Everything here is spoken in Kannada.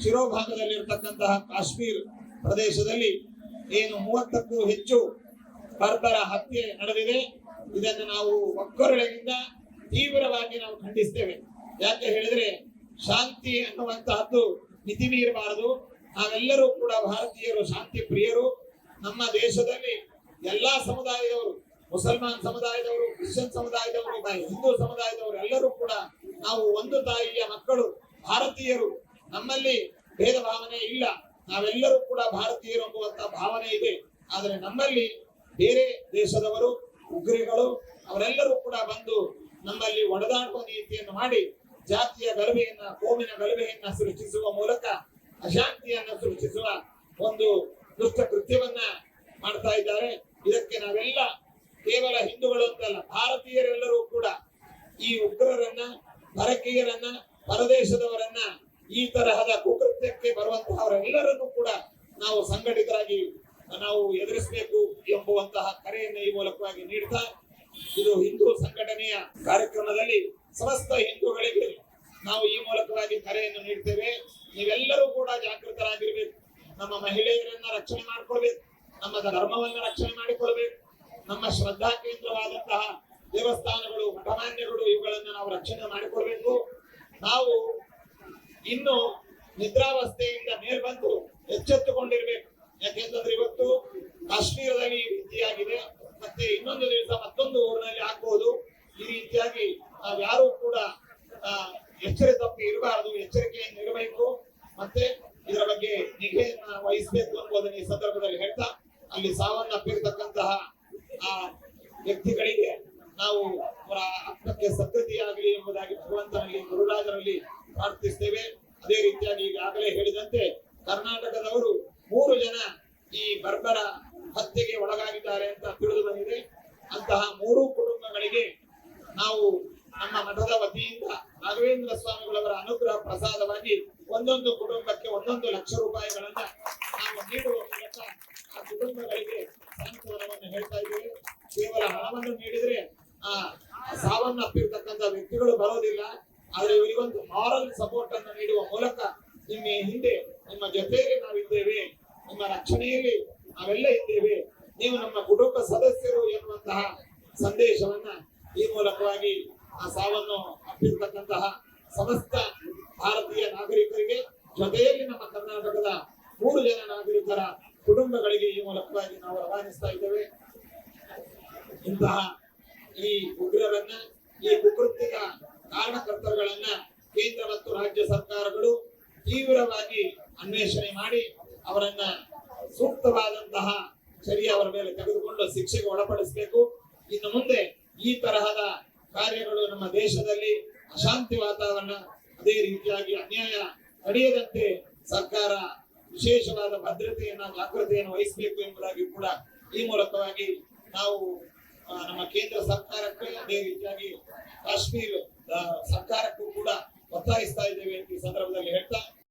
ಶಿರೋಭಾಗದಲ್ಲಿರ್ತಕ್ಕಂತಹ ಕಾಶ್ಮೀರ್ ಪ್ರದೇಶದಲ್ಲಿ ಏನು 30ಕ್ಕೂ ಹೆಚ್ಚು ಬರ್ಬರ ಹತ್ಯೆ ನಡೆದಿದೆ. ಇದನ್ನು ನಾವು ಒಕ್ಕೊರಳಿನಿಂದ ತೀವ್ರವಾಗಿ ನಾವು ಖಂಡಿಸ್ತೇವೆ. ಯಾಕೆ ಹೇಳಿದ್ರೆ ಶಾಂತಿ ಅನ್ನುವಂತಹದ್ದು ಮಿತಿ ಮೀರಬಾರದು. ನಾವೆಲ್ಲರೂ ಕೂಡ ಭಾರತೀಯರು ಶಾಂತಿ ಪ್ರಿಯರು. ನಮ್ಮ ದೇಶದಲ್ಲಿ ಎಲ್ಲಾ ಸಮುದಾಯದವರು, ಮುಸಲ್ಮಾನ್ ಸಮುದಾಯದವರು, ಕ್ರಿಶ್ಚಿಯನ್ ಸಮುದಾಯದವರು, ಹಿಂದೂ ಸಮುದಾಯದವರು ಎಲ್ಲರೂ ಕೂಡ ನಾವು ಒಂದು ತಾಯಿಯ ಮಕ್ಕಳು, ಭಾರತೀಯರು. ನಮ್ಮಲ್ಲಿ ಭೇದ ಭಾವನೆ ಇಲ್ಲ. ನಾವೆಲ್ಲರೂ ಕೂಡ ಭಾರತೀಯರು ಎಂಬುವಂತ ಭಾವನೆ ಇದೆ. ಆದರೆ ನಮ್ಮಲ್ಲಿ ಬೇರೆ ದೇಶದವರು, ಉಗ್ರಗಳು ಅವರೆಲ್ಲರೂ ಕೂಡ ಬಂದು ನಮ್ಮಲ್ಲಿ ಒಡೆದಾಡುವ ನೀತಿಯನ್ನು ಮಾಡಿ ಜಾತಿಯ ಗಲಭೆಯನ್ನ, ಕೋಮಿನ ಗಲಭೆಯನ್ನ ಸೃಷ್ಟಿಸುವ ಮೂಲಕ ಅಶಾಂತಿಯನ್ನ ಸೃಷ್ಟಿಸುವ ಒಂದು ದುಷ್ಟ ಕೃತ್ಯವನ್ನ ಮಾಡ್ತಾ ಇದ್ದಾರೆ. ಇದಕ್ಕೆ ನಾವೆಲ್ಲ ಕೇವಲ ಹಿಂದೂಗಳು ಅಂತಲ್ಲ, ಭಾರತೀಯರೆಲ್ಲರೂ ಕೂಡ ಈ ಉಗ್ರರನ್ನ, ಪರಕೀಯರನ್ನ, ಪರದೇಶದವರನ್ನ, ಈ ತರಹದ ಕುಕೃತ್ಯಕ್ಕೆ ಬರುವಂತಹವರೆಲ್ಲರನ್ನು ಕೂಡ ನಾವು ಸಂಘಟಿತರಾಗಿ ನಾವು ಎದುರಿಸಬೇಕು ಎಂಬುವಂತಹ ಕರೆಯನ್ನು ಈ ಮೂಲಕವಾಗಿ ನೀಡ್ತಾ, ಇದು ಹಿಂದೂ ಸಂಘಟನೆಯ ಕಾರ್ಯಕ್ರಮದಲ್ಲಿ ಸಮಸ್ತ ಹಿಂದೂಗಳಿಗೆ ನಾವು ಈ ಮೂಲಕವಾಗಿ ಕರೆಯನ್ನು ನೀಡ್ತೇವೆ. ನೀವೆಲ್ಲರೂ ಕೂಡ ಜಾಗೃತರಾಗಿರ್ಬೇಕು. ನಮ್ಮ ಮಹಿಳೆಯರನ್ನ ರಕ್ಷಣೆ ಮಾಡಿಕೊಳ್ಬೇಕು, ನಮ್ಮ ಧರ್ಮವನ್ನ ರಕ್ಷಣೆ ಮಾಡಿಕೊಳ್ಬೇಕು, ನಮ್ಮ ಶ್ರದ್ಧಾ ಕೇಂದ್ರವಾದಂತಹ ದೇವಸ್ಥಾನಗಳು, ಮಠಮಾನ್ಯಗಳು ಇವುಗಳನ್ನ ನಾವು ರಕ್ಷಣೆ ಮಾಡಿಕೊಳ್ಬೇಕು. ನಾವು ಇನ್ನು ನಿದ್ರಾವಸ್ಥೆಯಿಂದ ಮೇಲ್ಬಂದು ಎಚ್ಚೆತ್ತುಕೊಂಡಿರ್ಬೇಕು. ಯಾಕೆಂತಂದ್ರೆ ಇವತ್ತು ಕಾಶ್ಮೀರದಲ್ಲಿ ಈ ರೀತಿಯಾಗಿದೆ, ಮತ್ತೆ ಇನ್ನೊಂದು ದಿವಸ ಮತ್ತೊಂದು ಊರಿನಲ್ಲಿ ಆಗ್ಬಹುದು. ಈ ರೀತಿಯಾಗಿ ನಾವ್ಯಾರು ಕೂಡ ಎಚ್ಚರ ತಪ್ಪಿ ಇರಬಾರದು, ಎಚ್ಚರಿಕೆಯನ್ನು ಇರಬೇಕು. ಮತ್ತೆ ಇದರ ಬಗ್ಗೆ ನಿಗೆಯನ್ನ ವಹಿಸಬೇಕು ಎಂಬುದನ್ನು ಈ ಸಂದರ್ಭದಲ್ಲಿ ಹೇಳ್ತಾ, ಅಲ್ಲಿ ಸಾವನ್ನಪ್ಪಿರ್ತಕ್ಕಂತಹ ಆ ವ್ಯಕ್ತಿಗಳಿಗೆ ನಾವು ಅವರ ಆತ್ಮಕ್ಕೆ ಸದ್ಗತಿಯಾಗಲಿ ಎಂಬುದಾಗಿ ಭಗವಂತನಲ್ಲಿ, ಗುರುರಾಜರಲ್ಲಿ ಪ್ರಾರ್ಥಿಸ್ತೇವೆ. ಅದೇ ರೀತಿಯಾಗಿ ಈಗಾಗಲೇ ಹೇಳಿದಂತೆ ಕರ್ನಾಟಕದವರು 3 ಜನ ಈ ಬರ್ಬರ ಹತ್ಯೆಗೆ ಒಳಗಾಗಿದ್ದಾರೆ ಅಂತ ತಿಳಿದು ಬಂದಿದೆ. ಅಂತಹ 3 ಕುಟುಂಬಗಳಿಗೆ ನಾವು ನಮ್ಮ ಮಠದ ವತಿಯಿಂದ ರಾಘವೇಂದ್ರ ಸ್ವಾಮಿಗಳವರ ಅನುಗ್ರಹ ಪ್ರಸಾದವಾಗಿ ಒಂದೊಂದು ಕುಟುಂಬಕ್ಕೆ 1 ಲಕ್ಷ ರೂಪಾಯಿಗಳನ್ನ ನಾವು ನೀಡುವ ಮೂಲಕ ಆ ಕುಟುಂಬಗಳಿಗೆ ಸಾಂತ್ವನವನ್ನು ಹೇಳ್ತಾ ಇದ್ದೇವೆ. ಕೇವಲ ಹಣವನ್ನು ನೀಡಿದ್ರೆ ಸಾವನ್ನಪ್ಪಿರ್ತಕ್ಕಂಥ ವ್ಯಕ್ತಿಗಳು ಬರೋದಿಲ್ಲ. ಆದ್ರೆ ಇವರಿಗೊಂದು ಮಾರಲ್ ಸಪೋರ್ಟ್ ಅನ್ನು ನೀಡುವ ಮೂಲಕ ನಿಮ್ಮ ಹಿಂದೆ, ನಿಮ್ಮ ಜೊತೆಯಲ್ಲಿ ನಾವಿದ್ದೇವೆ, ನಿಮ್ಮ ರಕ್ಷಣೆಯಲ್ಲಿ ನಾವೆಲ್ಲ ಇದ್ದೇವೆ, ನೀವು ನಮ್ಮ ಕುಟುಂಬ ಸದಸ್ಯರು ಎನ್ನುವಂತಹ ಸಂದೇಶವನ್ನ ಈ ಮೂಲಕವಾಗಿ ಆ ಸಾವನ್ನು ಅಪ್ಪಿರ್ತಕ್ಕಂತಹ ಸಮಸ್ತ ಭಾರತೀಯ ನಾಗರಿಕರಿಗೆ, ಜೊತೆಯಲ್ಲಿ ನಮ್ಮ ಕರ್ನಾಟಕದ 3 ಜನ ನಾಗರಿಕರ ಕುಟುಂಬಗಳಿಗೆ ಈ ಮೂಲಕವಾಗಿ ನಾವು ರವಾನಿಸ್ತಾ ಇದ್ದೇವೆ. ಇಂತಹ ಈ ಉಗ್ರರನ್ನ, ಈ ಕುಕೃತ್ಯದ ಕಾರಣಕರ್ತರುಗಳನ್ನ ಕೇಂದ್ರ ಮತ್ತು ರಾಜ್ಯ ಸರ್ಕಾರಗಳು ತೀವ್ರವಾಗಿ ಅನ್ವೇಷಣೆ ಮಾಡಿ ಅವರನ್ನ ಸೂಕ್ತವಾದಂತಹ ಚರ್ಯ ಅವರ ಮೇಲೆ ತೆಗೆದುಕೊಂಡು ಶಿಕ್ಷೆಗೆ ಒಳಪಡಿಸಬೇಕು. ಇನ್ನು ಮುಂದೆ ಈ ತರಹದ ಕಾರ್ಯಗಳು ನಮ್ಮ ದೇಶದಲ್ಲಿ ಅಶಾಂತಿ ವಾತಾವರಣ, ಅದೇ ರೀತಿಯಾಗಿ ಅನ್ಯಾಯ ನಡೆಯದಂತೆ ಸರ್ಕಾರ ವಿಶೇಷವಾದ ಭದ್ರತೆಯನ್ನ, ಜಾಗೃತೆಯನ್ನು ವಹಿಸಬೇಕು ಎಂಬುದಾಗಿ ಕೂಡ ಈ ಮೂಲಕವಾಗಿ ನಾವು ನಮ್ಮ ಕೇಂದ್ರ ಸರ್ಕಾರಕ್ಕೆ, ಅದೇ ರೀತಿಯಾಗಿ ಕಾಶ್ಮೀರ ಸರ್ಕಾರಕ್ಕೂ ಕೂಡ ಒತ್ತಾಯಿಸ್ತಾ ಇದ್ದೇವೆ ಈ ಸಂದರ್ಭದಲ್ಲಿ ಹೇಳ್ತಾ